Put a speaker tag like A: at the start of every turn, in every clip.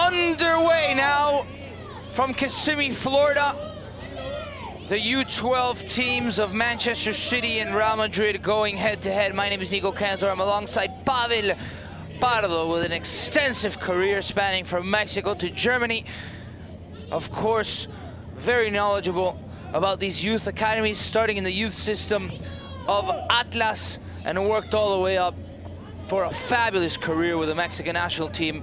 A: underway now from Kissimmee, Florida. The U12 teams of Manchester City and Real Madrid going head-to-head. My name is Nico Cantor. I'm alongside Pavel Pardo with an extensive career spanning from Mexico to Germany. Of course, very knowledgeable about these youth academies, starting in the youth system of Atlas and worked all the way up for a fabulous career with the Mexican national team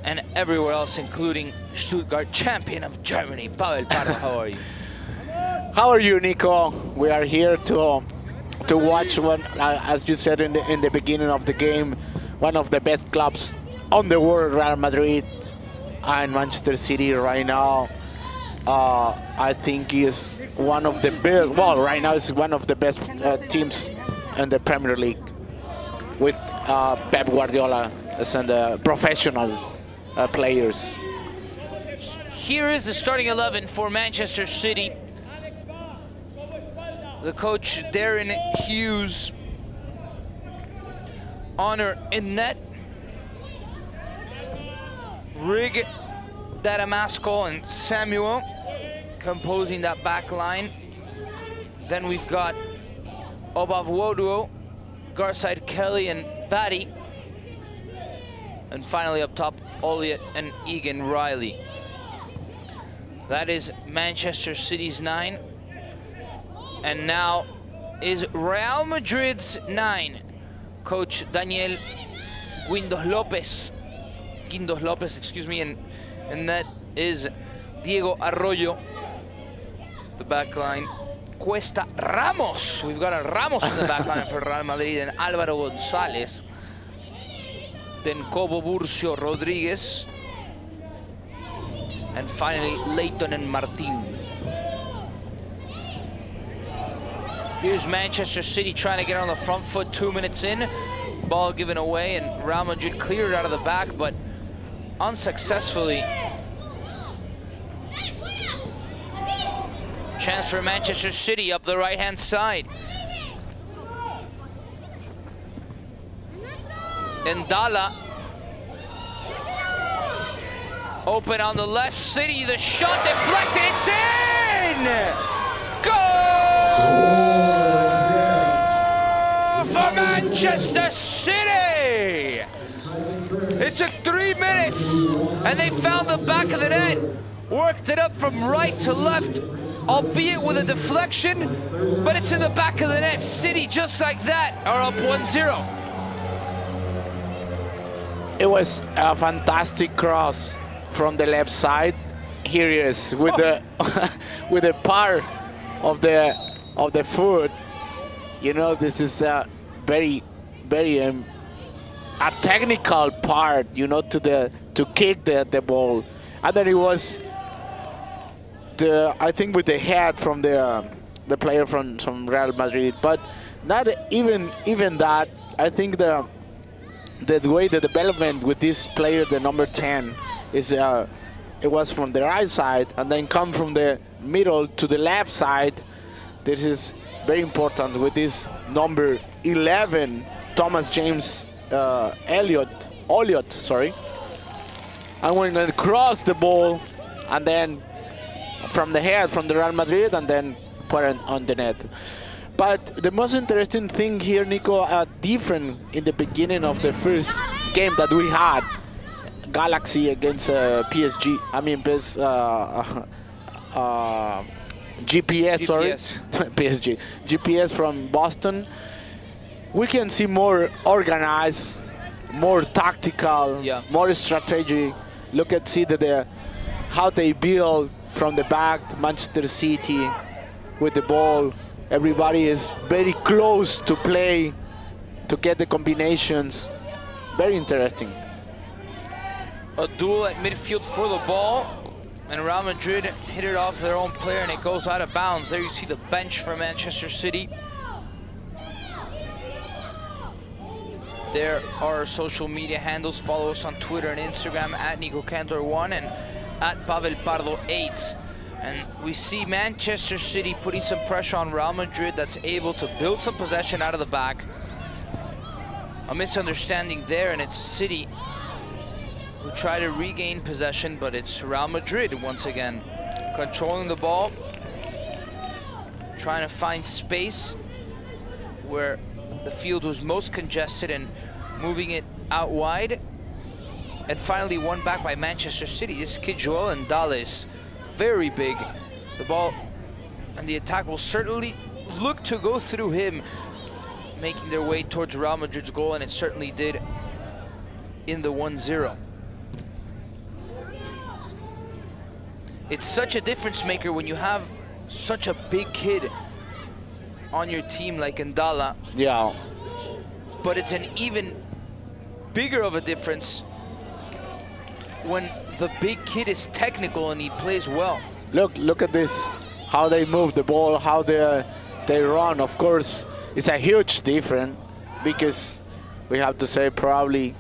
A: and everywhere else, including Stuttgart, champion of Germany. Pavel Pardo, how are you?
B: How are you, Nico? We are here to watch one, as you said in the beginning of the game, one of the best clubs on the world, Real Madrid, and Manchester City right now. I think is one of the best. Well, right now it's one of the best teams in the Premier League, with Pep Guardiola as the professional players.
A: Here is the starting 11 for Manchester City. The coach, Darren Hughes. Honor in net. Rig, Dadamasco, and Samuel composing that back line. Then we've got Obavwoduo, Garside Kelly, and Batty. And finally up top, Olliott and Egan Riley. That is Manchester City's 9. And now is Real Madrid's 9. Coach Daniel Guindos Lopez, excuse me, and that is Diego Arroyo. The back line, Cuesta Ramos. We've got a Ramos in the back line for Real Madrid, and Álvaro González. Then Cobo Burcio Rodriguez. And finally, Leighton and Martin. Here's Manchester City trying to get on the front foot 2 minutes in. Ball given away, and Real Madrid cleared out of the back, but unsuccessfully. Chance for Manchester City up the right-hand side. Ndala. Open on the left, City, the shot deflected, it's in! Goal! For Manchester City! It took 3 minutes, and they found the back of the net. Worked it up from right to left, albeit with a deflection, but it's in the back of the net. City, just like that, are up 1-0.
B: It was a fantastic cross from the left side. Here he is with the with the part of the foot. You know, this is a very a technical part, you know, to kick the ball. And then it was I think with the head from the player from Real Madrid, but not even that. I think the way the development with this player, the number 10, is it was from the right side and then come from the middle to the left side. This is very important with this number 11, Thomas James Olliott, sorry. And we're going to cross the ball and then from the head from the Real Madrid and then put it on the net. But the most interesting thing here, Nico, different in the beginning of the first game that we had, Galaxy against PSG. I mean, GPS, sorry. PSG. GPS from Boston. We can see more organized, more tactical, more strategy. Look at how they build from the back, Manchester City with the ball. Everybody is very close to play, to get the combinations. Very interesting.
A: A duel at midfield for the ball, and Real Madrid hit it off their own player, and it goes out of bounds. There you see the bench for Manchester City. There are our social media handles. Follow us on Twitter and Instagram at NicoCantor1 and at Pavel Pardo 8. And we see Manchester City putting some pressure on Real Madrid that's able to build some possession out of the back. A misunderstanding there, and it's City who try to regain possession, but it's Real Madrid once again controlling the ball, trying to find space where the field was most congested and moving it out wide. And finally won back by Manchester City. This kid Joel Ndala is very big. The ball and the attack will certainly look to go through him, making their way towards Real Madrid's goal, and it certainly did in the 1-0. It's such a difference maker when you have such a big kid on your team like Ndala.
B: Yeah.
A: But it's an even bigger of a difference when the big kid is technical and he plays well.
B: Look at this, how they move the ball, how they run. Of course, it's a huge difference because we have to say probably,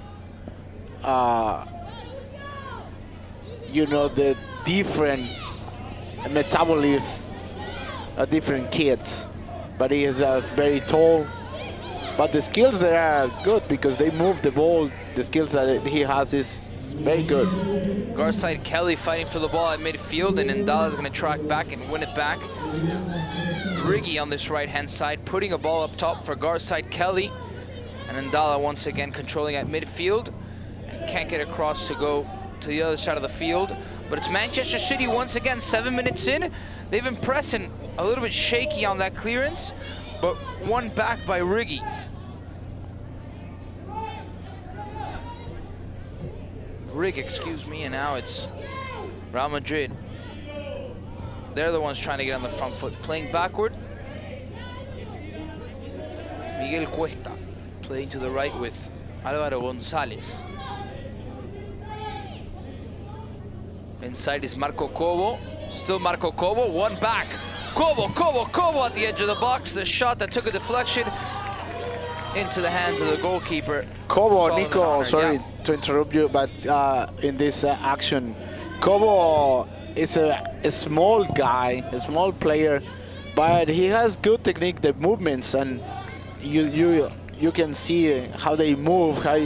B: you know, the different metabolism, different kids. But he is very tall. But the skills there are good because they move the ball. The skills that he has is very good.
A: Garside Kelly fighting for the ball at midfield, and Ndala is going to track back and win it back. Briggy on this right-hand side, putting a ball up top for Garside Kelly. And Ndala once again controlling at midfield. And can't get across to go to the other side of the field. But it's Manchester City once again, 7 minutes in. They've been pressing a little bit shaky on that clearance, but won back by Riggy. Rig, excuse me, and now it's Real Madrid. They're the ones trying to get on the front foot. Playing backward. It's Miguel Cuesta playing to the right with Álvaro González. Inside is Marco Cobo. Still Marco Cobo, one back. Cobo at the edge of the box. The shot that took a deflection into the hands of the goalkeeper.
B: Cobo, Nico, sorry to interrupt you, but in this action, Cobo is a small guy, a small player, but he has good technique, the movements, and you can see how they move, how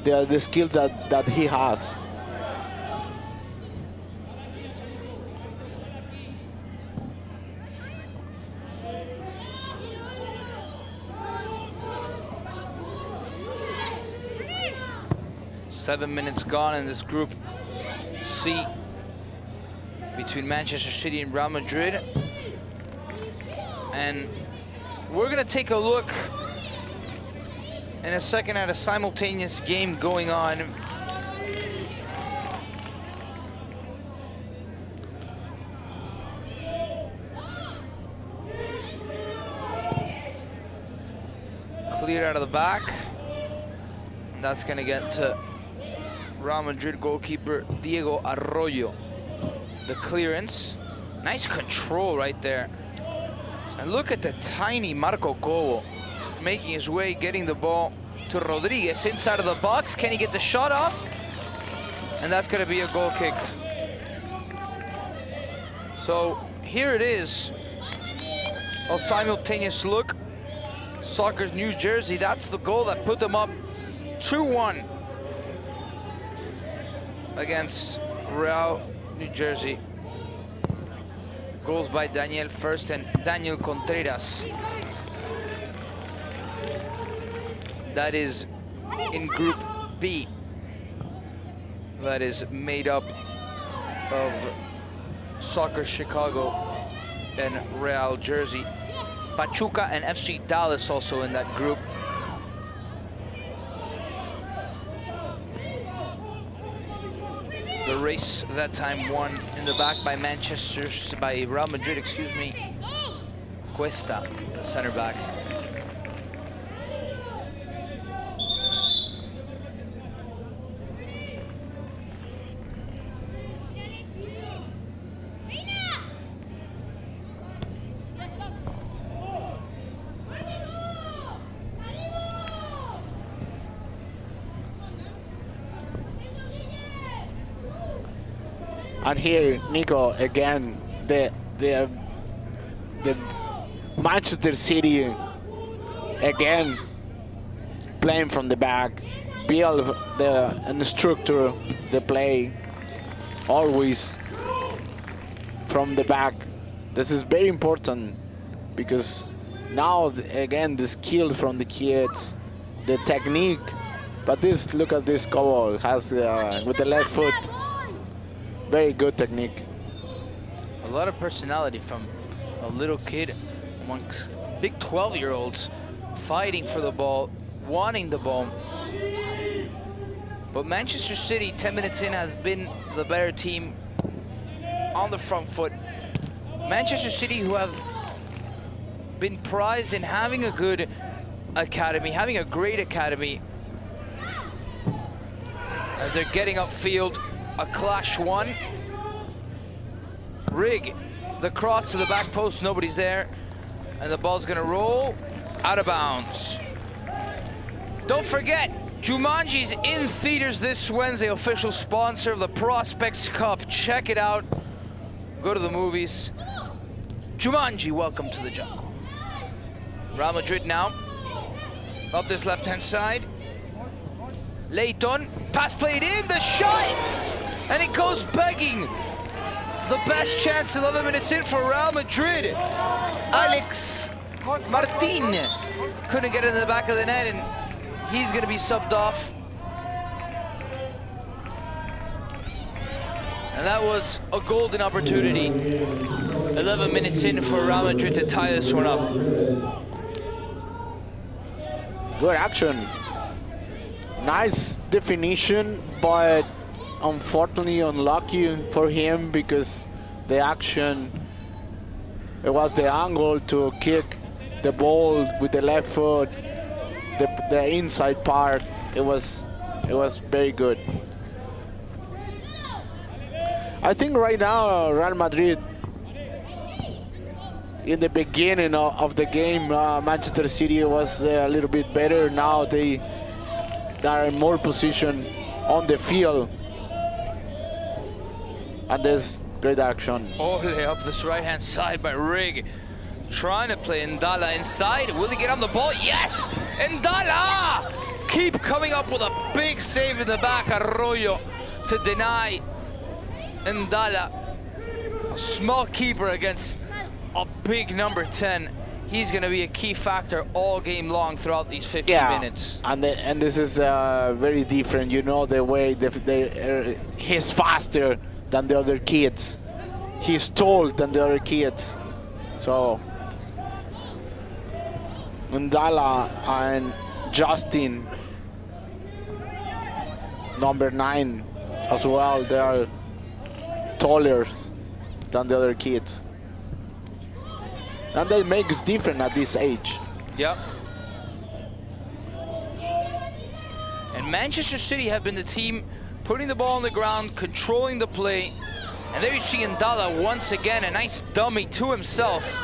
B: the skills that he has.
A: Seven minutes gone in this Group C between Manchester City and Real Madrid. And we're gonna take a look in a second at a simultaneous game going on. Cleared out of the back. And that's gonna get to Real Madrid goalkeeper Diego Arroyo. The clearance. Nice control right there. And look at the tiny Marco Cobo making his way, getting the ball to Rodriguez inside of the box. Can he get the shot off? And that's going to be a goal kick. So here it is. A simultaneous look. Soccer's News Jersey. That's the goal that put them up 2-1 against Real New Jersey. Goals by Daniel First and Daniel Contreras. That is in Group B. That is made up of Soccer Chicago and Real Jersey. Pachuca and FC Dallas also in that group. The race that time won in the back by Real Madrid, excuse me. Cuesta, the center back.
B: And here, Nico, again, the Manchester City, again, playing from the back, build and structure the play always from the back. This is very important because now, again, the skill from the kids, the technique. But this, look at this goal, has with the left foot, very good technique.
A: A lot of personality from a little kid amongst big 12-year-olds fighting for the ball, wanting the ball. But Manchester City, 10 minutes in, has been the better team on the front foot. Manchester City, who have been prized in having a good academy, having a great academy. As they're getting upfield, a clash one. Rig, the cross to the back post, nobody's there. And the ball's gonna roll out of bounds. Don't forget, Jumanji's in theaters this Wednesday, official sponsor of the Prospects Cup. Check it out. Go to the movies. Jumanji, welcome to the jungle. Real Madrid now. Up this left-hand side. Leighton, pass played in, the shot! And it goes begging. The best chance 11 minutes in for Real Madrid. Alex Martin couldn't get in the back of the net, and he's gonna be subbed off. And that was a golden opportunity. 11 minutes in for Real Madrid to tie this one up.
B: Good action. Nice definition, but unfortunately unlucky for him because the action, it was the angle to kick the ball with the left foot, the inside part. It was very good. I think right now Real Madrid, in the beginning of the game, Manchester City was a little bit better. Now they are in more position on the field. And there's great action.
A: Ole up this right-hand side by Rig. Trying to play Ndala inside. Will he get on the ball? Yes! Ndala! Keep coming up with a big save in the back. Arroyo to deny Ndala. A small keeper against a big number 10. He's going to be a key factor all game long throughout these 50 minutes.
B: And this is very different. You know, the way he's faster than the other kids. He's tall than the other kids. So Ndala and Justin, number 9 as well, they are taller than the other kids. And that makes different at this age.
A: Yep. And Manchester City have been the team putting the ball on the ground, controlling the play. And there you see Ndala once again, a nice dummy to himself.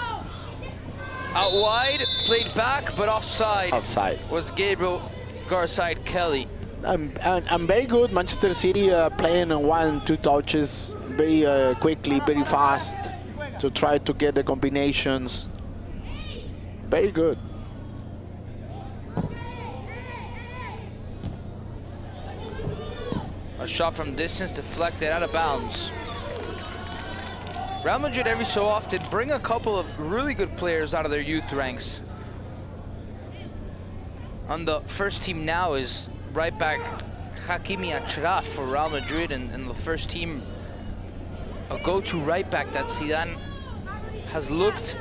A: Out wide, played back, but offside.
B: Offside.
A: Was Gabriel Garside Kelly.
B: And very good. Manchester City playing on 1-2 touches very quickly, very fast to try to get the combinations. Very good.
A: A shot from distance deflected out of bounds. Real Madrid every so often bring a couple of really good players out of their youth ranks. On the first team now is right back Hakimi Achraf for Real Madrid, and the first team, a go-to right back that Zidane has looked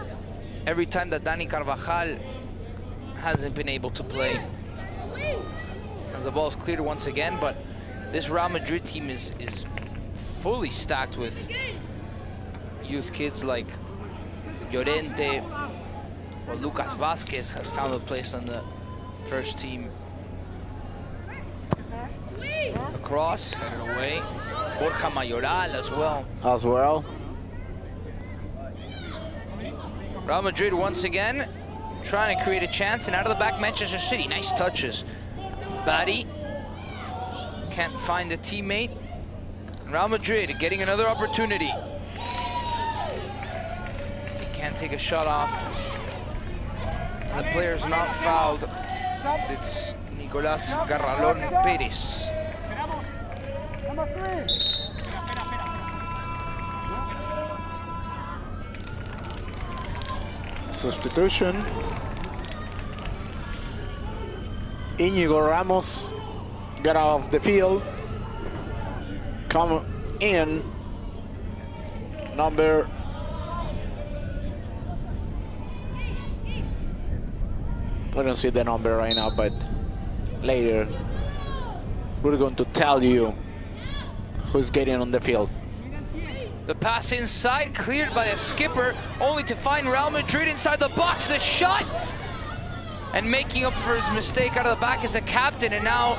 A: every time that Dani Carvajal hasn't been able to play. As the ball is cleared once again, but this Real Madrid team is fully stacked with youth kids like Llorente, or Lucas Vasquez has found a place on the first team. Across, headed away. Borja Mayoral as well.
B: As well.
A: Real Madrid once again trying to create a chance, and out of the back Manchester City. Nice touches. Batty can't find a teammate. Real Madrid getting another opportunity. He can't take a shot off. And the player's not fouled. It's Nicolás Garralón Pérez.
B: Substitution. Íñigo Ramos got out of the field. Come in. Number I don't see the number right now, but later we're going to tell you who's getting on the field.
A: The pass inside, cleared by the skipper, only to find Real Madrid inside the box. The shot! And making up for his mistake out of the back is the captain, and now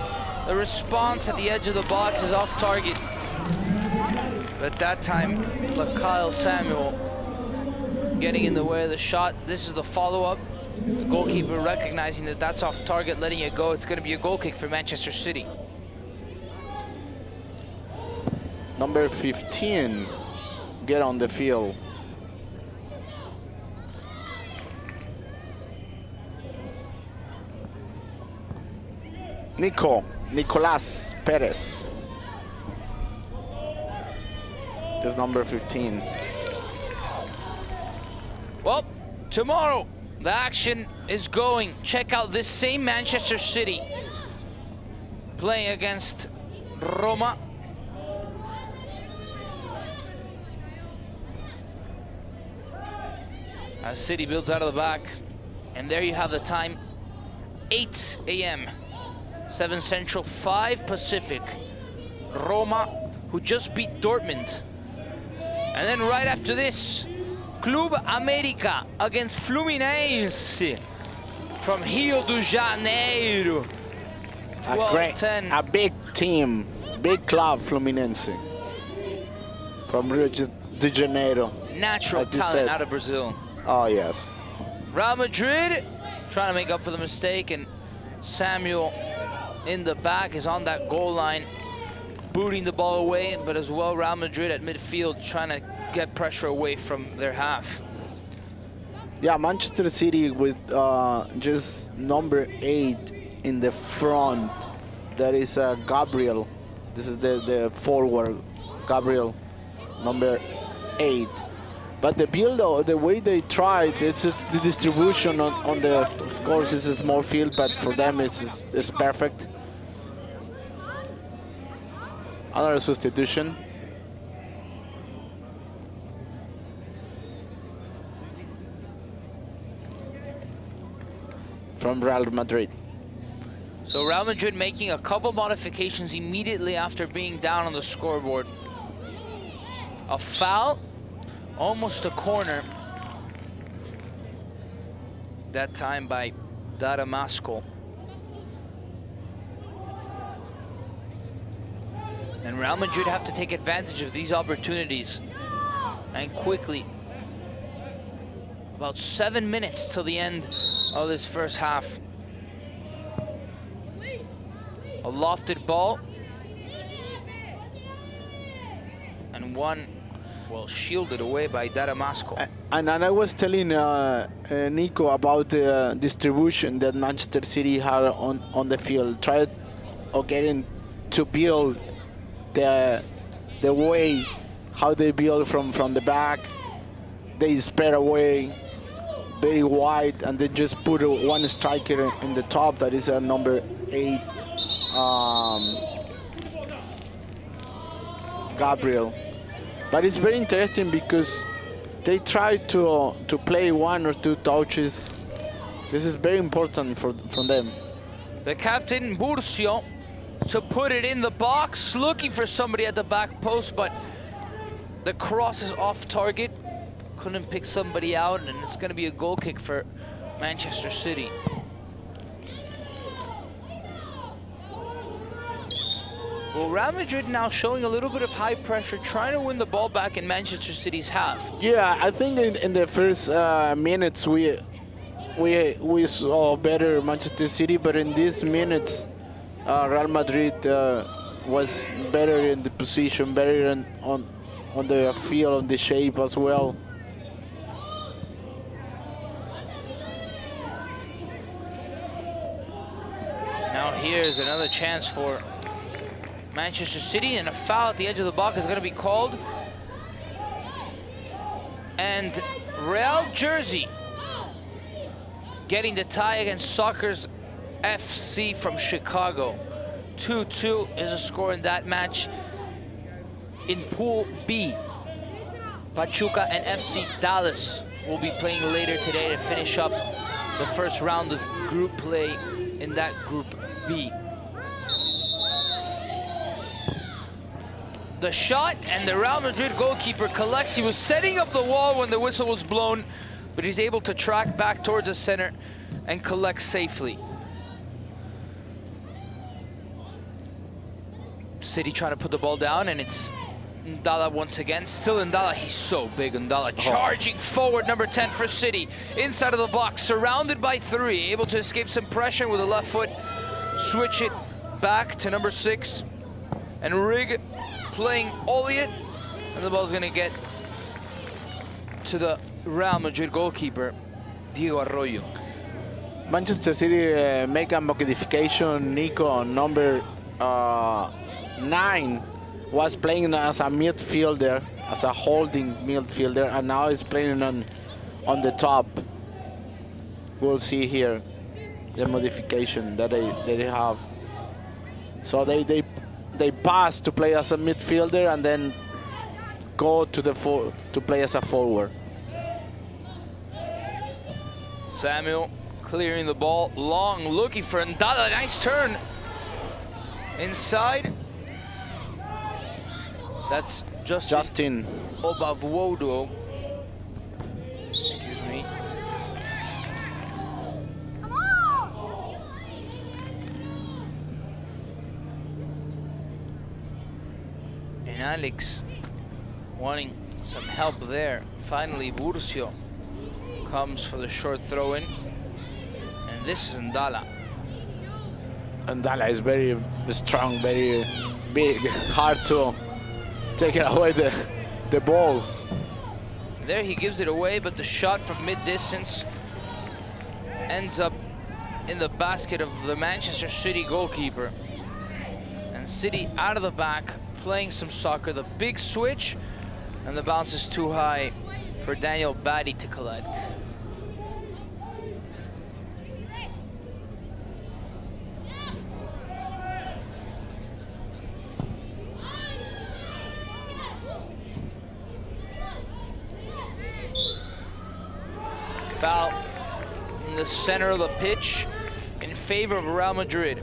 A: the response at the edge of the box is off target. But that time, Kyle Samuel getting in the way of the shot. This is the follow-up. The goalkeeper recognizing that that's off target, letting it go. It's going to be a goal kick for Manchester City.
B: Number 15, get on the field. Nicolás Pérez is number 15.
A: Well, tomorrow the action is going. Check out this same Manchester City playing against Roma. As City builds out of the back. And there you have the time, 8 a.m. 7 Central, 5 Pacific. Roma, who just beat Dortmund. And then right after this, Club América against Fluminense from Rio de Janeiro. 12-10.
B: A big team, big club, Fluminense, from Rio de Janeiro.
A: Natural talent out of Brazil.
B: Oh, yes.
A: Real Madrid trying to make up for the mistake, and Samuel in the back is on that goal line, booting the ball away, but as well Real Madrid at midfield trying to get pressure away from their half.
B: Yeah, Manchester City with just number 8 in the front. That is Gabriel. This is the forward, Gabriel, number 8. But the build, the way they tried, it's just the distribution on the, of course, it's a small field, but for them it's perfect. Another substitution. From Real Madrid.
A: So Real Madrid making a couple modifications immediately after being down on the scoreboard. A foul, almost a corner. That time by Dadamasco. And Real Madrid have to take advantage of these opportunities, and quickly. About 7 minutes till the end of this first half. A lofted ball. And one, well, shielded away by Dadamasco.
B: And I was telling Nico about the distribution that Manchester City had on the field. Tried getting to build the way how they build from the back. They spread away very wide, and then just put one striker in the top. That is a number 8, Gabriel. But it's very interesting because they try to play 1 or 2 touches. This is very important from them.
A: The captain, Murcio, to put it in the box, looking for somebody at the back post, but the cross is off target. Couldn't pick somebody out, and it's going to be a goal kick for Manchester City. Well, Real Madrid now showing a little bit of high pressure, trying to win the ball back in Manchester City's half.
B: Yeah, I think in the first minutes we saw better Manchester City, but in these minutes, Real Madrid was better in the position, better on the field, on the shape as well.
A: Now here's another chance for Manchester City, and a foul at the edge of the box is going to be called. And Real Jersey getting the tie against Soccer's FC from Chicago. 2-2 is a score in that match. In Pool B, Pachuca and FC Dallas will be playing later today to finish up the first round of group play in that Group B. The shot, and the Real Madrid goalkeeper collects. He was setting up the wall when the whistle was blown, but he's able to track back towards the center and collect safely. City trying to put the ball down, and it's Ndala once again. Still Ndala, he's so big. Ndala charging forward, number 10 for City. Inside of the box, surrounded by 3. Able to escape some pressure with the left foot. Switch it back to number 6. And Rig playing Olliot. And the ball's gonna get to the Real Madrid goalkeeper, Diego Arroyo.
B: Manchester City make a modification. Nico, number 9, was playing as a midfielder, as a holding midfielder, and now he's playing on the top. We'll see here the modification that they have. So they pass to play as a midfielder and then go to the to play as a forward.
A: Samuel clearing the ball long, looking for Ndala. Nice turn inside. That's Justin Obavwodo. Excuse me. And Alex wanting some help there. Finally, Burcio comes for the short throw-in. And this is Ndala.
B: Ndala is very strong, very big, hard to take it away the ball.
A: There he gives it away, but the shot from mid-distance ends up in the basket of the Manchester City goalkeeper. And City out of the back, playing some soccer. The big switch, and the bounce is too high for Daniel Batty to collect. Foul in the center of the pitch in favor of Real Madrid.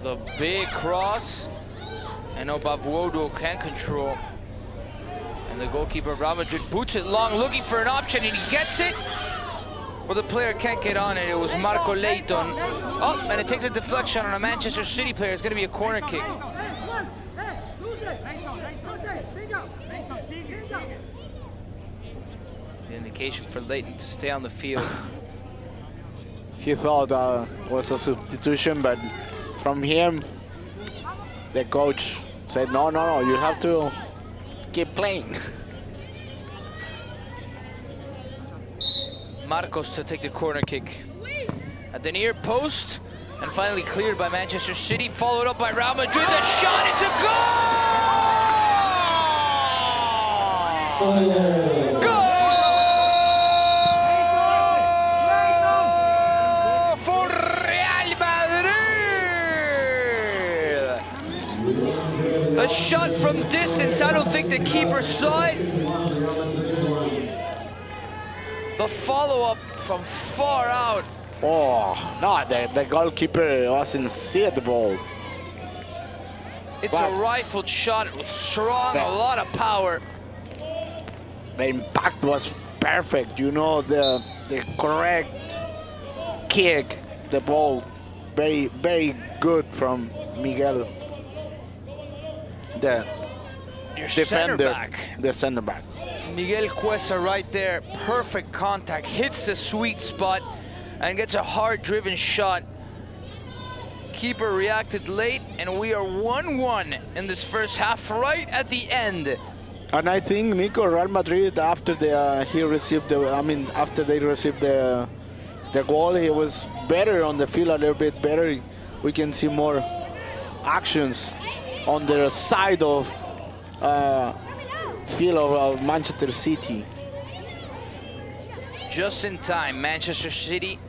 A: The big cross, and Obavwodo can't control. And the goalkeeper of Real Madrid boots it long, looking for an option, and he gets it. Well, the player can't get on it. It was Marco Leighton. Oh, and it takes a deflection on a Manchester City player. It's going to be a corner kick. The indication for Leighton to stay on the field.
B: He thought was a substitution, but from him, the coach said, no, you have to keep playing.
A: Marcos to take the corner kick at the near post, and finally cleared by Manchester City, followed up by Real Madrid. The shot, it's a goal! Goal for Real Madrid! A shot from distance. I don't think the keeper saw it. The follow-up from far out.
B: Oh, no, the goalkeeper wasn't see the ball.
A: It's a rifled shot. It was strong, a lot of power.
B: The impact was perfect. You know, the correct kick, the ball, very, very good from Miguel. The defender, the center back.
A: Miguel Cuesa right there, perfect contact, hits the sweet spot and gets a hard-driven shot Keeper reacted late, and we are 1-1 in this first half, right at the end.
B: And I think Nico, Real Madrid, after after they received the goal, he was better on the field, a little bit better. We can see more actions on the side of field of Manchester City.
A: Just in time, Manchester City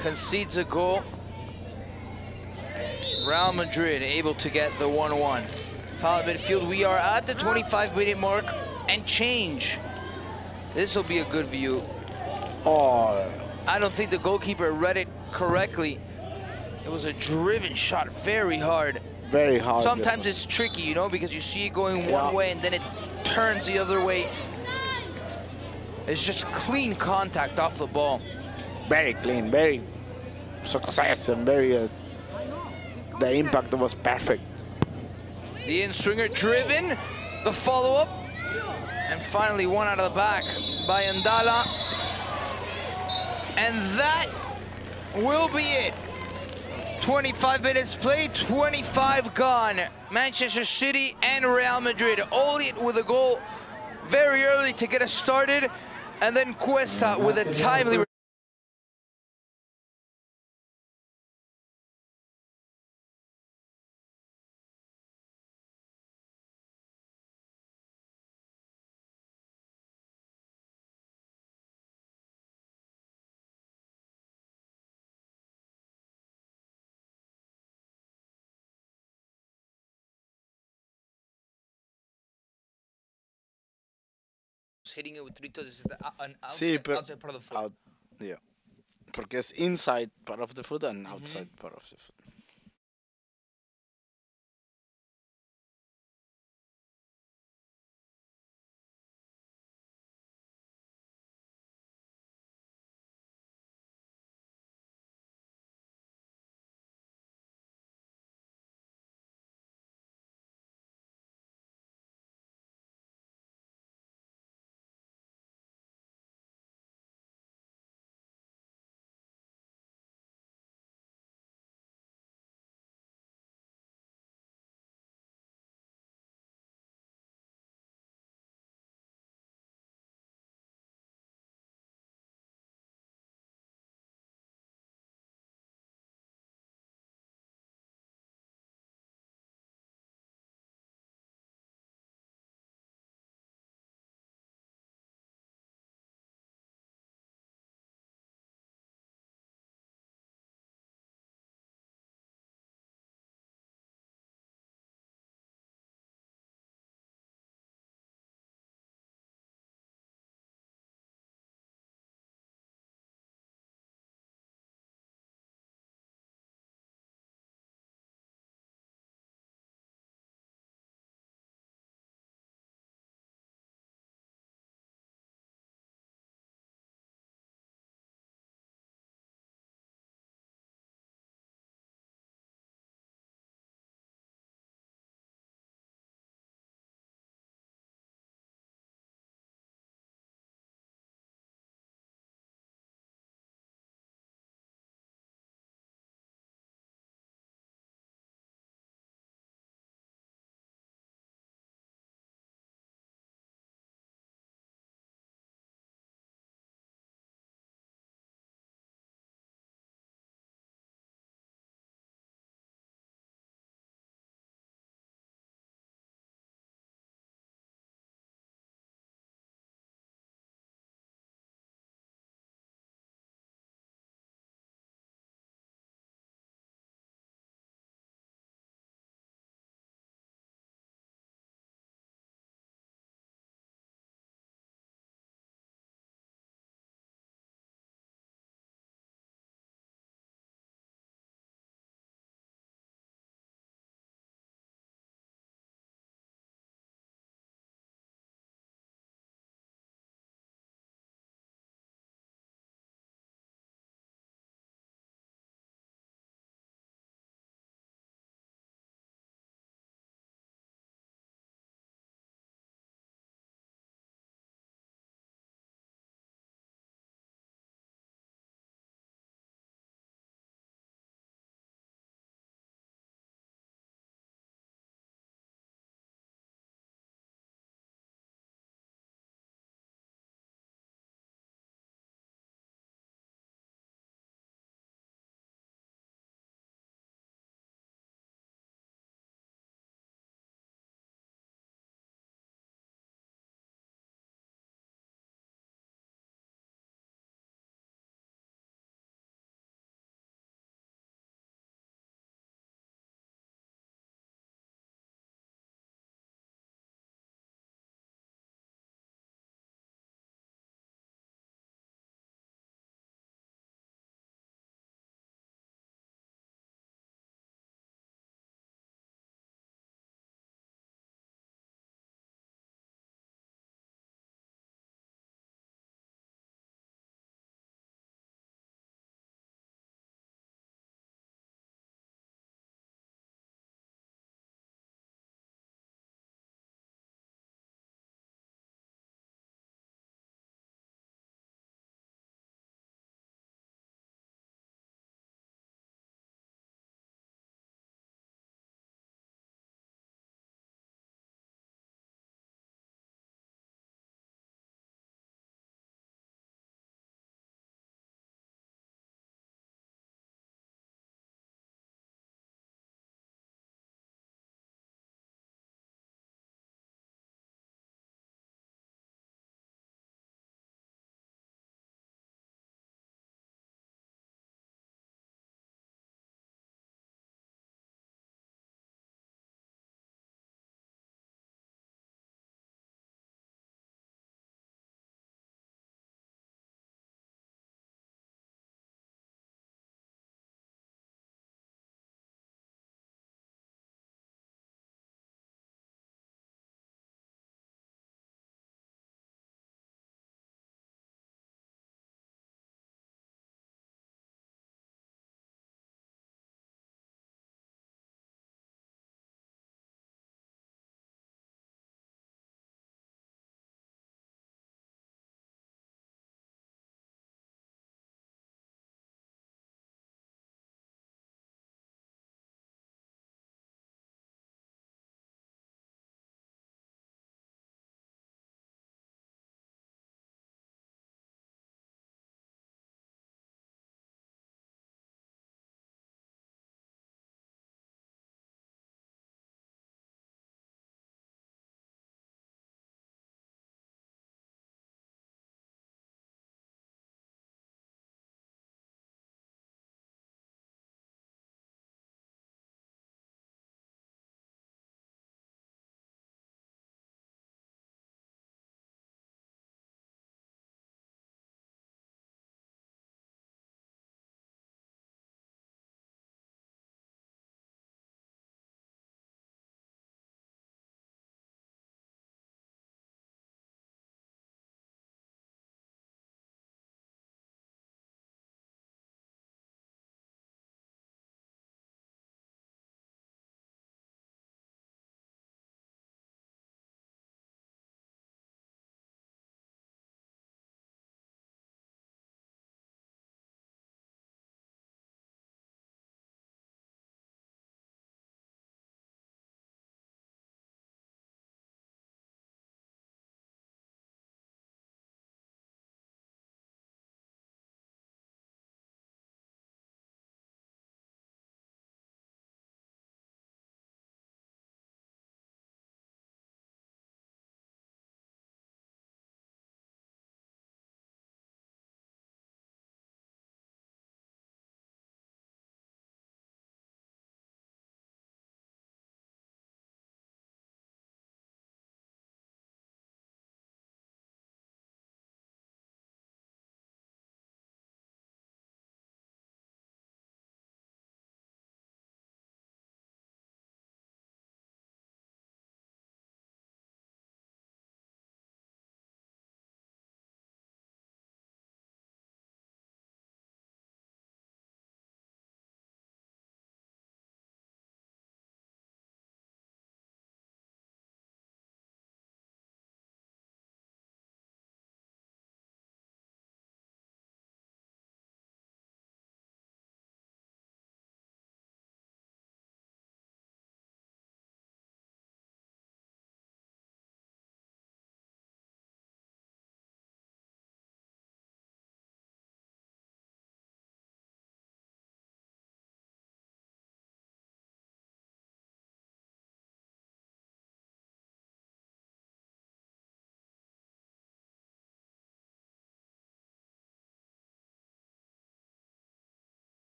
A: concedes a goal. Real Madrid able to get the 1-1. Foul at midfield. We are at the 25-minute mark and change. This will be a good view.
B: Oh,
A: I don't think the goalkeeper read it correctly. It was a driven shot, very hard.
B: very hard.
A: Sometimes it's tricky, you know, because you see it going one way and then it turns the other way. It's just clean contact off the ball.
B: Very clean, very success, and very the impact was perfect.
A: The in-swinger driven, the follow-up, and finally one out of the back by Ndala. And that will be it. 25 minutes played, 25 gone. Manchester City and Real Madrid. Olliot with a goal very early to get us started, and then Cuesta with a timely hitting it with three toes. Is an outside part of the foot.
B: Yeah, porque es inside part of the foot and outside part of the foot.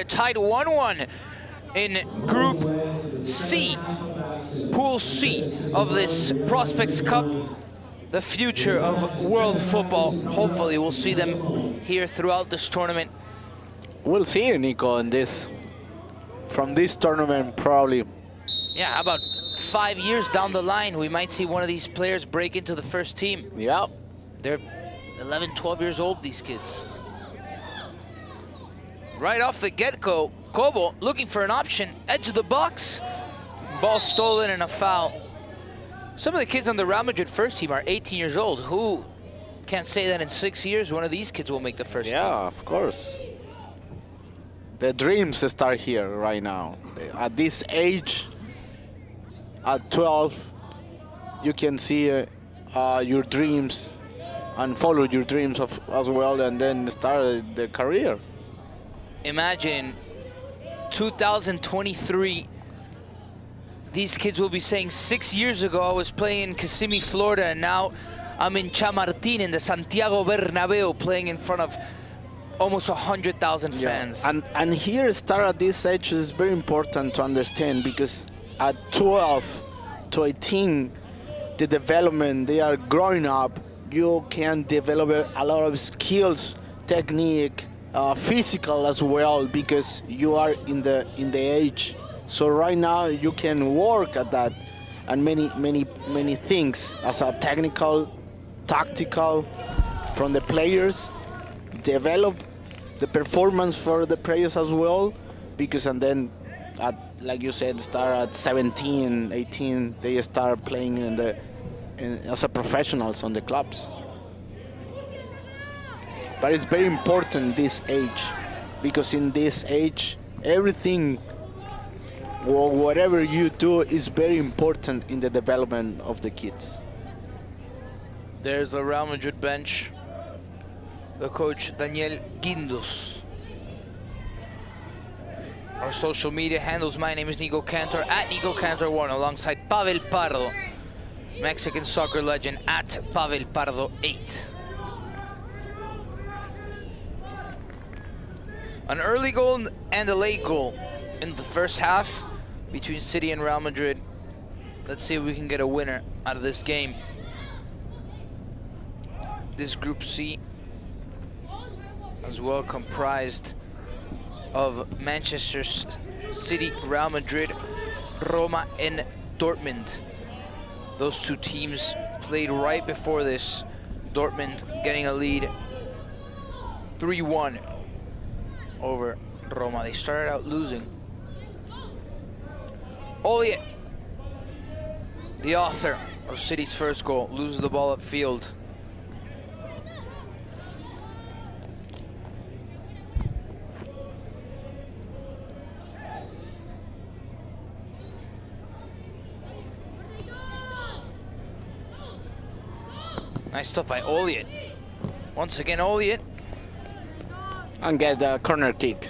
A: Tied 1-1 in Group C, Pool C of this Prospects Cup. The future of world football. Hopefully we'll see them here throughout this tournament.
B: We'll see, Nico, in this. From this tournament, probably.
A: Yeah, how about 5 years down the line, we might see one of these players break into the first team.
B: Yeah.
A: They're 11, 12 years old, these kids. Right off the get-go, Cobo looking for an option, edge of the box. Ball stolen and a foul. Some of the kids on the Real Madrid first team are 18 years old. Who can't say that in 6 years one of these kids will make the first team?
B: Yeah, of course. The dreams start here right now. At this age, at 12, you can see your dreams and follow your dreams as well, and then start the career.
A: Imagine 2023, these kids will be saying 6 years ago I was playing in Kissimmee, Florida, and now I'm in Chamartín in the Santiago Bernabeu playing in front of almost 100,000 fans.
B: And here start at this age is very important to understand, because at 12 to 18, the development, they are growing up. You can develop a lot of skills, technique, physical as well, because you are in the age. So right now you can work at that and many things as a technical, tactical from the players, develop the performance for the players as well, because and then like you said, start at 17, 18, they start playing as a professionals on the clubs. But it's very important this age, because in this age, everything or whatever you do is very important in the development of the kids.
A: There's the Real Madrid bench. The coach, Daniel Guindos. Our social media handles, my name is Nico Cantor, at Nico Cantor1, alongside Pavel Pardo, Mexican soccer legend, at Pavel Pardo 8. An early goal and a late goal in the first half between City and Real Madrid. Let's see if we can get a winner out of this game. This Group C as well comprised of Manchester City, Real Madrid, Roma, and Dortmund. Those two teams played right before this. Dortmund getting a lead 3-1 over Roma. They started out losing. Olliet, the author of City's first goal, loses the ball upfield. Nice stuff by Olliet. Once again, Olliet.
B: And get the corner kick.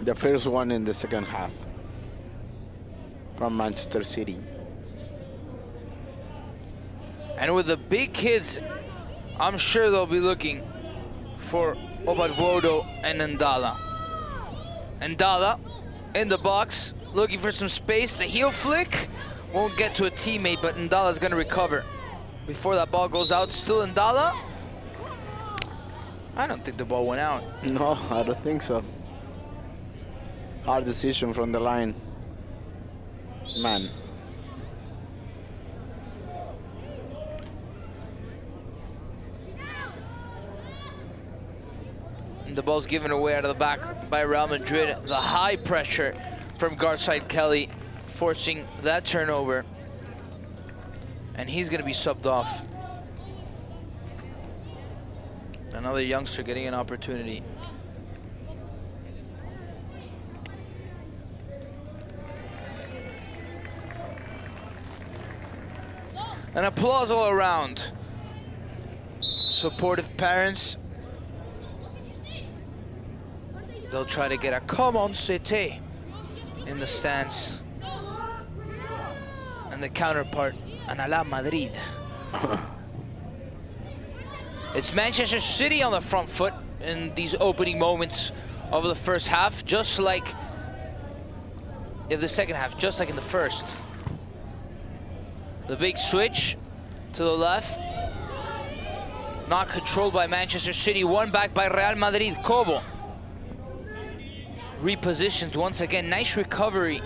B: The first one in the second half from Manchester City.
A: And with the big kids, I'm sure they'll be looking for Obarvodo and Ndala. Ndala in the box, looking for some space. The heel flick won't get to a teammate, but Ndala's gonna recover. Before that ball goes out, still Ndala. I don't think the ball went out.
B: No, I don't think so. Hard decision from the line. Man.
A: And the ball's given away out of the back by Real Madrid. The high pressure from guardside Kelly, forcing that turnover. And he's going to be subbed off. Another youngster getting an opportunity. And applause all around. Supportive parents. They'll try to get a "Come on, Cité" in the stands. And the counterpart, "An a la Madrid." It's Manchester City on the front foot in these opening moments of the first half, just like in the second half, just like in the first. The big switch to the left. Not controlled by Manchester City. Won back by Real Madrid. Cobo. Repositioned once again. Nice recovery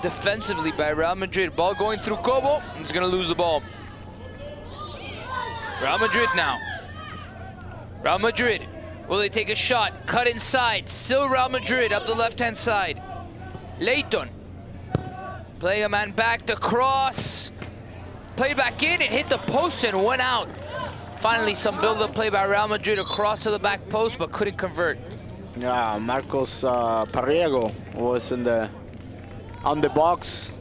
A: defensively by Real Madrid. Ball going through Cobo. He's going to lose the ball. Real Madrid now. Real Madrid. Will they take a shot? Cut inside. Still Real Madrid up the left-hand side. Leighton. Playing a man back. The cross. Played back in. It hit the post and went out. Finally, some build-up play by Real Madrid across to the back post, but couldn't convert.
B: Yeah, Marcos Parriego was on the box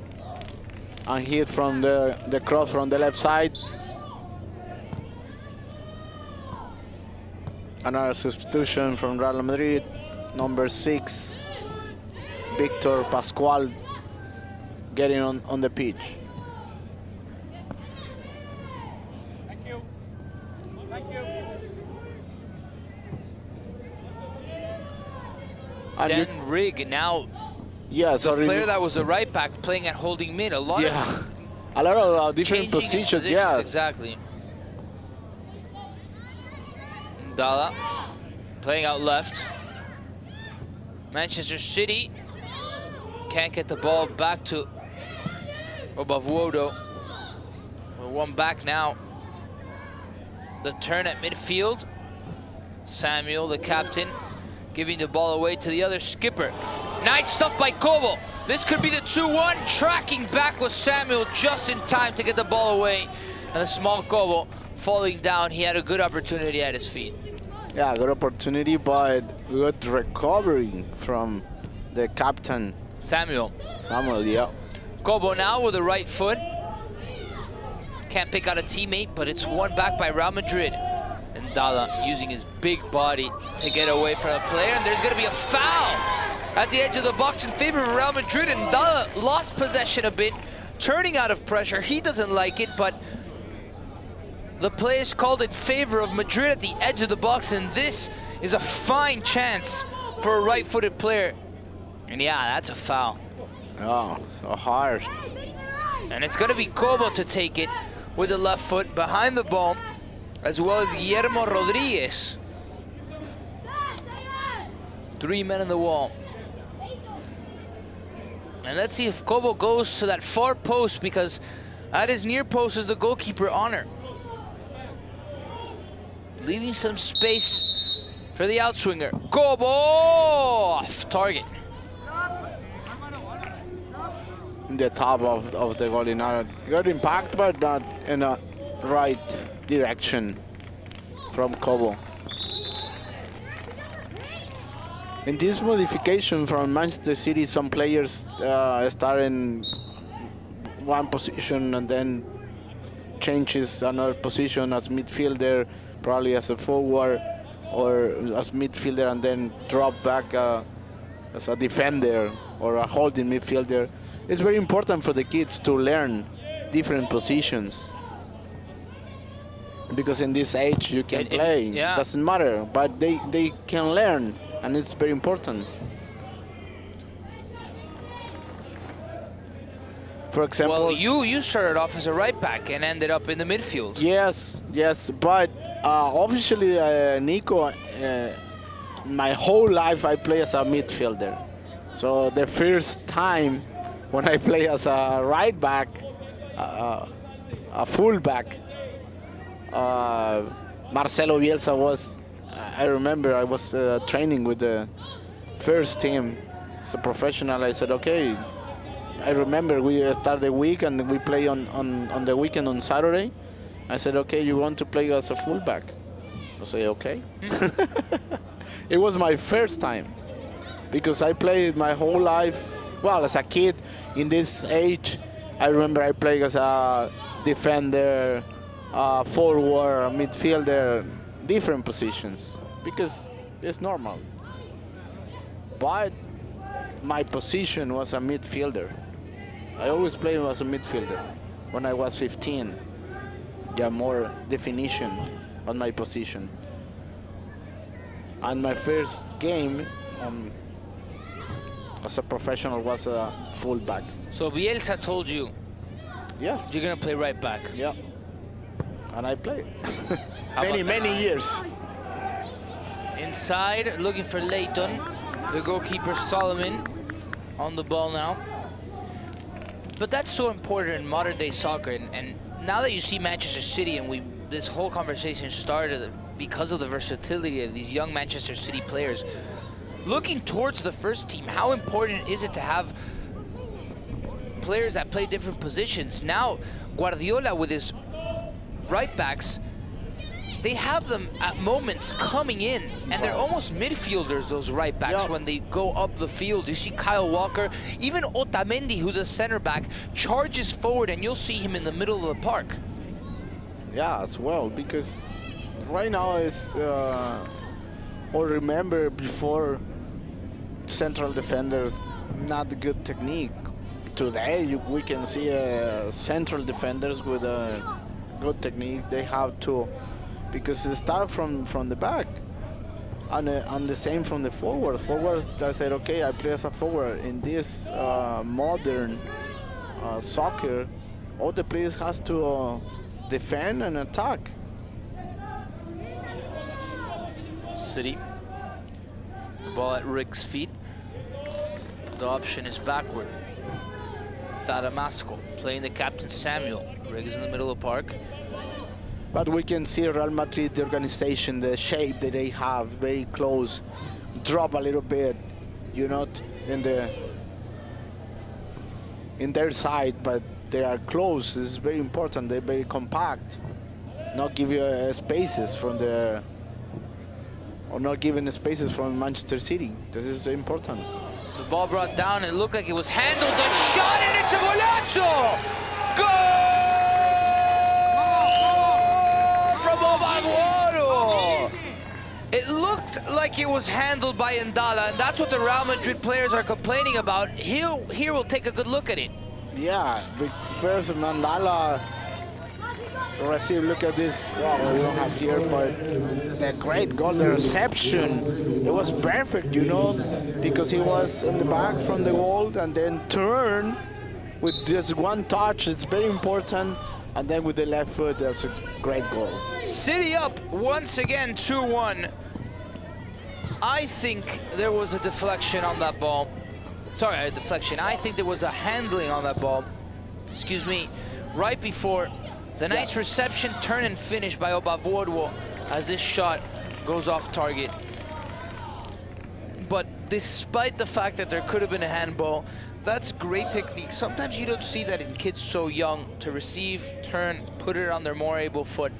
B: and hit from the cross from the left side. Another substitution from Real Madrid, number 6, Victor Pascual, getting on the pitch. And
A: then Rig now.
B: Yeah,
A: the player that was the right back playing at holding mid. A lot
B: of different positions. Yeah,
A: exactly. Dalla playing out left. Manchester City can't get the ball back to Obavuodo. One back now. The turn at midfield. Samuel, the captain, giving the ball away to the other skipper. Nice stuff by Cobo. This could be the 2-1. Tracking back with Samuel just in time to get the ball away. And the small Cobo falling down. He had a good opportunity at his feet.
B: Yeah, good opportunity, but good recovery from the captain.
A: Samuel,
B: yeah.
A: Cobo now with the right foot. Can't pick out a teammate, but it's won back by Real Madrid. And Dalla using his big body to get away from the player. And there's going to be a foul at the edge of the box in favor of Real Madrid. And Dalla lost possession a bit, turning out of pressure. He doesn't like it, but the play is called in favor of Madrid at the edge of the box. And this is a fine chance for a right-footed player. And yeah, that's a foul.
B: Oh, so hard.
A: And it's going to be Cobo to take it with the left foot behind the ball, as well as Guillermo Rodriguez. 3 men in the wall. And let's see if Cobo goes to that far post, because at his near post is the goalkeeper, Honor. Leaving some space for the outswinger. Cobo off target.
B: The top of the goalie now. Good impact, but not in a right direction from Cobo. In this modification from Manchester City, some players start in one position and then changes another position as midfielder, probably as a forward or as midfielder, and then drop back as a defender or a holding midfielder. It's very important for the kids to learn different positions, because in this age you can play,
A: yeah.
B: Doesn't matter, but they can learn, and it's very important. For example,
A: well, you started off as a right back and ended up in the midfield.
B: Yes, but officially, Nico, my whole life I play as a midfielder. So the first time when I play as a right back, a full back, Marcelo Bielsa was, I remember I was training with the first team as a professional. I said, okay, I remember we start the week and we play on the weekend on Saturday. I said, okay, you want to play as a fullback? I say, okay. It was my first time, because I played my whole life, well, as a kid. In this age, I remember I played as a defender, forward, midfielder, different positions, because it's normal. But my position was a midfielder. I always played as a midfielder. When I was 15, got more definition on my position. And my first game as a professional was a fullback.
A: So Bielsa told you,
B: yes,
A: you're gonna play right back.
B: Yeah, and I played many years.
A: Inside, looking for Leighton, the goalkeeper Solomon on the ball now. But that's so important in modern day soccer, and now that you see Manchester City, and this whole conversation started because of the versatility of these young Manchester City players. Looking towards the first team, how important is it to have players that play different positions? Now, Guardiola with his right backs, they have them at moments coming in, and they're almost midfielders, those right backs, when they go up the field. You see Kyle Walker, even Otamendi, who's a center back, charges forward, and you'll see him in the middle of the park.
B: Yeah, as well, because right now is, or remember before, central defenders, not a good technique. Today, we can see central defenders with a good technique. They have to, because they start from the back, and the same from the forward. Forward, I said, okay, I play as a forward. In this modern soccer, all the players has to defend and attack.
A: City. Ball at Rick's feet. The option is backward. Tadamasco playing the captain Samuel. Riggs in the middle of the park.
B: But we can see Real Madrid, the organization, the shape that they have, very close. Drop a little bit, you know, in their side, but they are close. This is very important. They're very compact. Not give you spaces from the, or not giving spaces from Manchester City. This is important.
A: The ball brought down, it looked like it was handled. The shot, and it's a golazo! Goal from Obaguoro! It looked like it was handled by Ndala, and that's what the Real Madrid players are complaining about. Here we'll take a good look at it.
B: Yeah, but first Mandala receive. Look at this. Well, we don't have here, but the great goal, the reception, it was perfect, you know, because he was in the back from the goal and then turn with just one touch. It's very important, and then with the left foot, that's a great goal.
A: City up once again, 2-1. I think there was a deflection on that ball. Sorry, a deflection. I think there was a handling on that ball. Excuse me. Right before the nice reception, turn and finish by Obaguoro as this shot goes off target. But despite the fact that there could have been a handball, that's great technique. Sometimes you don't see that in kids so young, to receive, turn, put it on their more able foot,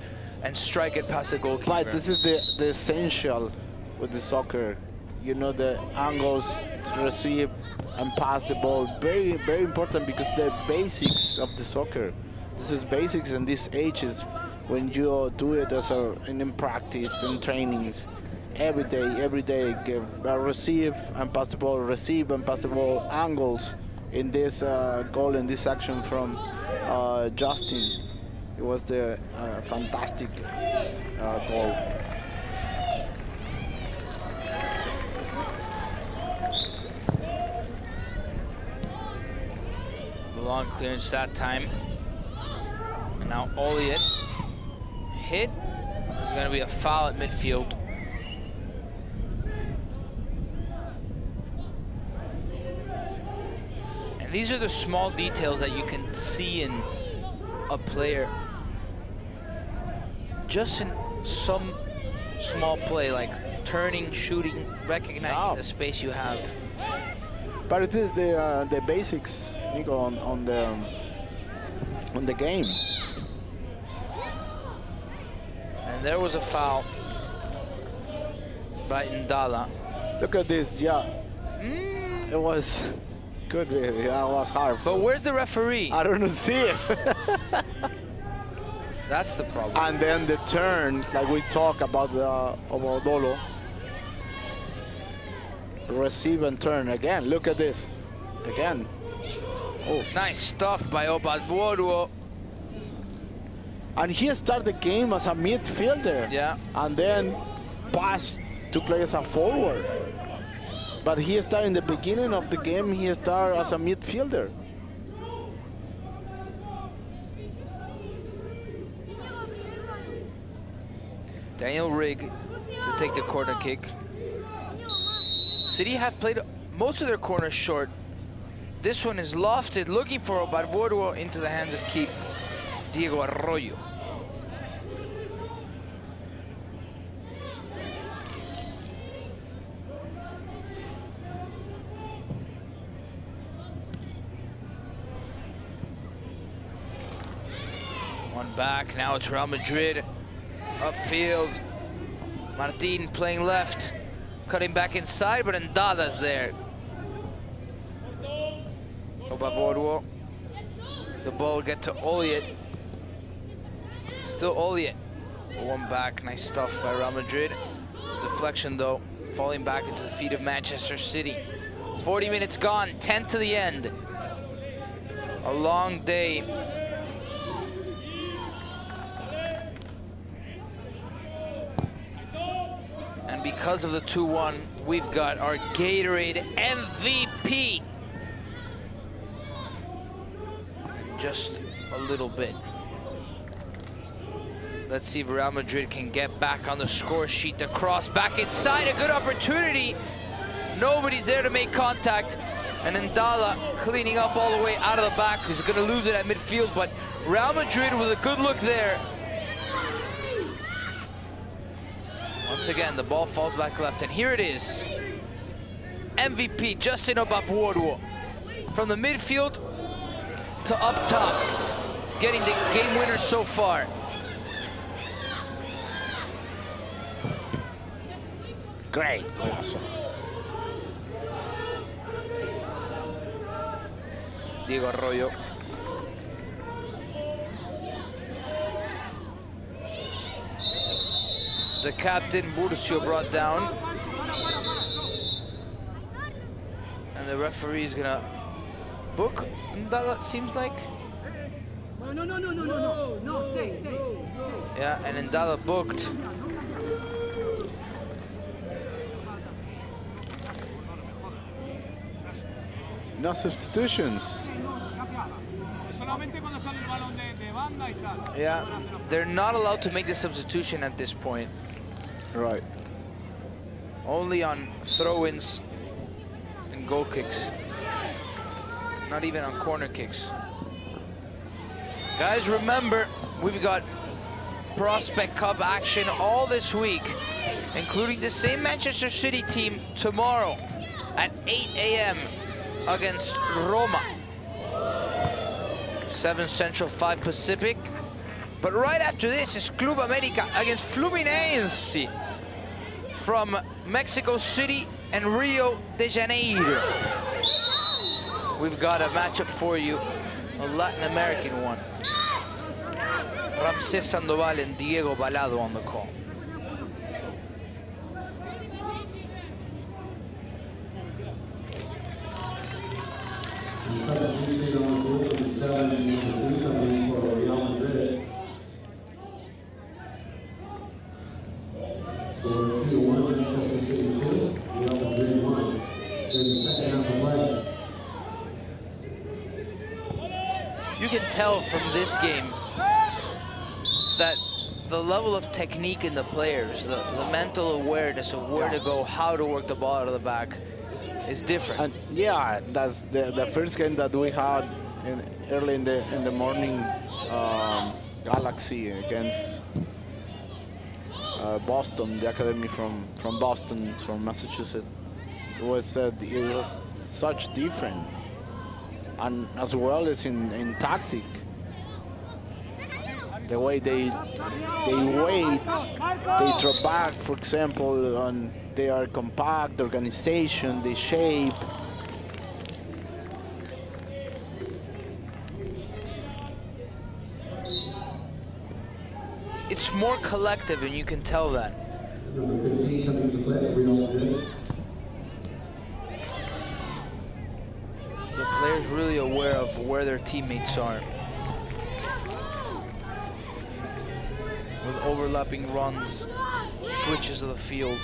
A: and strike it past the goalkeeper.
B: But this is the essential with the soccer. You know, the angles to receive and pass the ball. Very, very important, because the basics of the soccer. This is basics, and this age is when you do it as in practice and trainings. Every day, receive and pass the ball, receive and pass the ball, angles in this goal, in this action from Justin. It was the fantastic goal.
A: The long clearance that time. And now Olliott hit. There's going to be a foul at midfield. And these are the small details that you can see in a player. Just in some small play, like turning, shooting, recognizing the space you have.
B: But it is the basics, Nico, on the game.
A: And there was a foul by Ndala.
B: Look at this, yeah. It was good, yeah, it was hard.
A: But where's the referee?
B: I don't see it.
A: That's the problem.
B: And then the turn, like we talk about Dolo. Receive and turn again. Look at this. Again. Oh.
A: Nice stuff by Obaguoro.
B: And he started the game as a midfielder.
A: Yeah.
B: And then pass to play as a forward. But he started in the beginning of the game, he started as a midfielder.
A: Daniel Rigg to take the corner kick. City have played most of their corners short. This one is lofted, looking for a Barbouro into the hands of keep Diego Arroyo. One back, now it's Real Madrid. Upfield, Martin playing left, cutting back inside, but Ndada's there. Barbouro. The ball get to Oliet. Still Oliet. One back, nice stuff by Real Madrid. Deflection though, falling back into the feet of Manchester City. 40 minutes gone, 10 to the end. A long day. And because of the 2-1, we've got our Gatorade MVP. Just a little bit. Let's see if Real Madrid can get back on the score sheet. The cross back inside, a good opportunity. Nobody's there to make contact. And Ndala cleaning up all the way out of the back. He's going to lose it at midfield, but Real Madrid with a good look there. Once again, the ball falls back left, and here it is. MVP, Justin Barbouro. From the midfield to up top, getting the game winner so far.
B: Great. Awesome.
A: Diego Arroyo. The captain, Burcio, brought down. And the referee is gonna book Ndala, it seems like.
C: No, stay.
A: Yeah, and Ndala booked.
B: No substitutions.
A: Yeah, they're not allowed to make the substitution at this point.
B: Right.
A: Only on throw-ins and goal kicks. Not even on corner kicks. Guys, remember, we've got Prospect Cup action all this week, including the same Manchester City team tomorrow at 8 a.m. against Roma. 7 Central, 5 Pacific. But right after this is Club America against Fluminense from Mexico City and Rio de Janeiro. We've got a matchup for you, a Latin American one. Ramsés Sandoval and Diego Balado on the call. You can tell from this game that the level of technique in the players, the mental awareness of where to go, how to work the ball out of the back is different.
B: And yeah, that's the first game that we had early in the morning, Galaxy against Boston, the academy from Boston, from Massachusetts. It was such different, and as well as in tactic. The way they wait, they drop back, for example, and they are compact, organization, they shape.
A: It's more collective, and you can tell that. The players really aware of where their teammates are. With overlapping runs, switches of the field.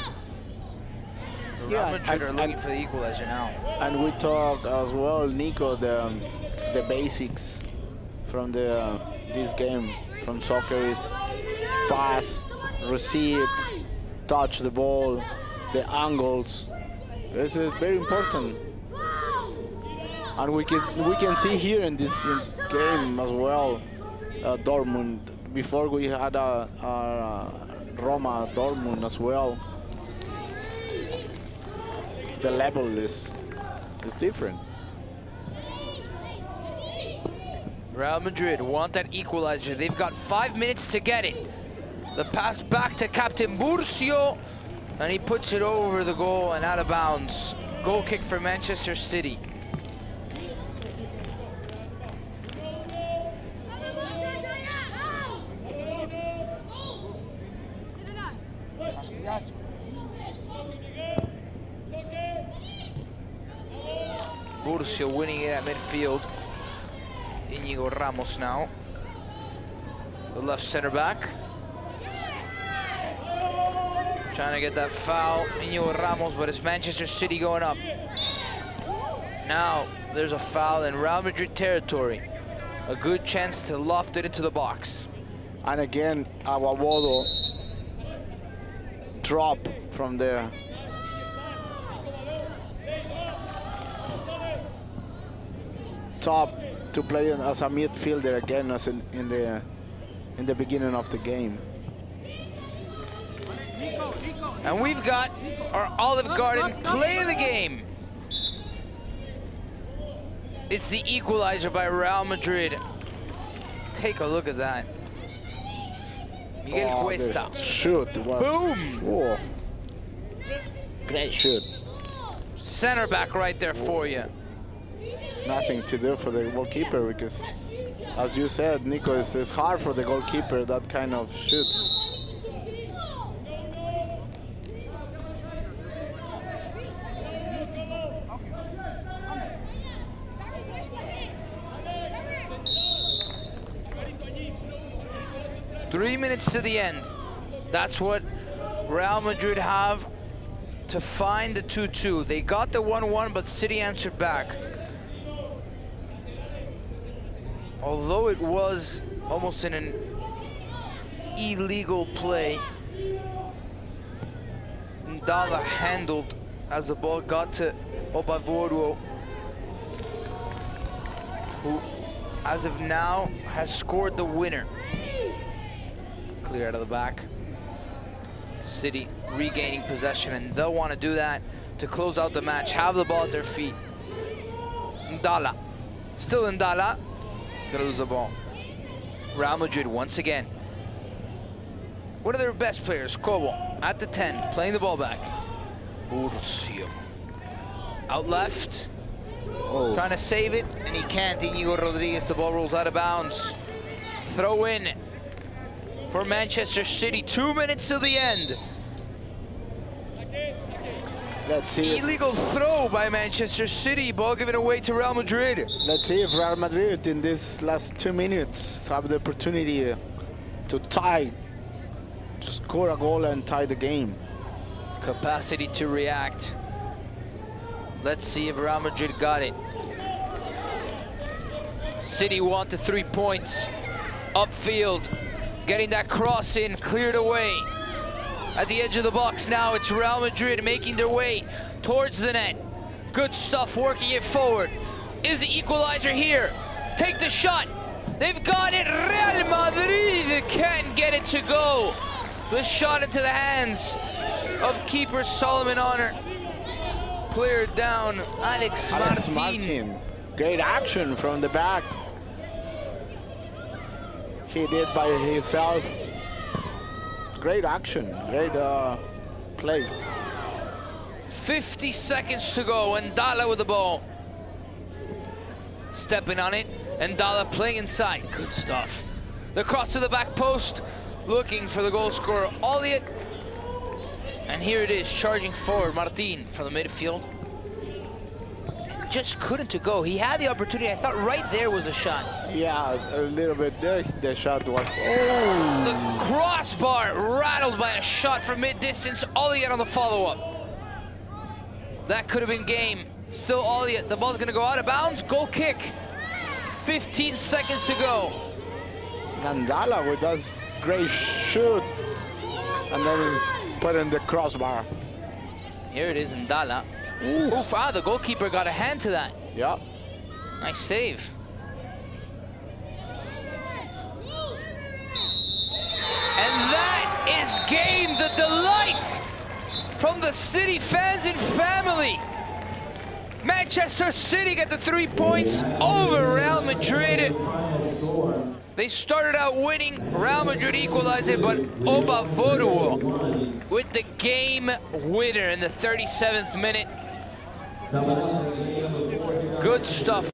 A: Real Madrid are looking for the equalizer now.
B: And we talk as well, Nico, the basics from this game, from soccer is pass, receive, touch the ball, the angles. This is very important. And we can see here in this game as well, Dortmund. Before we had Roma, Dortmund as well. The level is different.
A: Real Madrid want that equalizer. They've got 5 minutes to get it. The pass back to Captain Burcio, and he puts it over the goal and out of bounds. Goal kick for Manchester City. Burcio winning it at midfield. Íñigo Ramos now. The left center back. Trying to get that foul, Íñigo Ramos, but it's Manchester City going up. Now there's a foul in Real Madrid territory. A good chance to loft it into the box.
B: And again, Aguabodo drop from there. Top to play as a midfielder again, as in the beginning of the game.
A: And we've got our Olive Garden play of the game. It's the equalizer by Real Madrid. Take a look at that. Miguel Cuesta.
B: Shoot was
A: boom.
B: Oh, great shoot.
A: Center back right there for you.
B: Nothing to do for the goalkeeper because, as you said, Nico, it's hard for the goalkeeper that kind of shoots.
A: Three minutes to the end. That's what Real Madrid have to find the 2-2. They got the 1-1, but City answered back. Although it was almost in an illegal play, Ndala handled as the ball got to Obavoro, who, as of now, has scored the winner. Clear out of the back. City regaining possession, and they'll want to do that to close out the match, have the ball at their feet. Ndala, still Ndala, he's gonna lose the ball. Real Madrid once again. One of their best players, Cobo, at the 10, playing the ball back. Burcio. Out left, trying to save it, and he can't. Íñigo Rodriguez, the ball rolls out of bounds. Throw in for Manchester City. 2 minutes to the end.
B: Let's see.
A: Illegal throw by Manchester City. Ball given away to Real Madrid.
B: Let's see if Real Madrid in this last 2 minutes have the opportunity to tie, to score a goal and tie the game.
A: Capacity to react. Let's see if Real Madrid got it. City want the 3 points. Upfield, getting that cross in, cleared away. At the edge of the box now, it's Real Madrid making their way towards the net. Good stuff, working it forward. Is the equalizer here? Take the shot. They've got it. Real Madrid can't get it to go. The shot into the hands of keeper Solomon Honor. Player down, Alex Martin.
B: Great action from the back. He did by himself. Great action, great play.
A: 50 seconds to go, and Ndala with the ball. Stepping on it, and Ndala playing inside. Good stuff. The cross to the back post, looking for the goal scorer, Elliott. And here it is, charging forward, Martin from the midfield. Just couldn't to go. He had the opportunity. I thought right there was a shot.
B: Yeah, a little bit there. The shot was.
A: Oh! The crossbar rattled by a shot from mid-distance. Elliott on the follow-up. That could have been game. Still all the ball's gonna go out of bounds. Goal kick. 15 seconds to go.
B: Gandala with that great shoot. And then put in the crossbar.
A: Here it is, Ndala. Oof, the goalkeeper got a hand to that.
B: Yeah.
A: Nice save. And that is game, the delight from the City fans and family. Manchester City get the 3 points over Real Madrid. They started out winning, Real Madrid equalized it, but Obavoruo with the game winner in the 37th minute. Good stuff.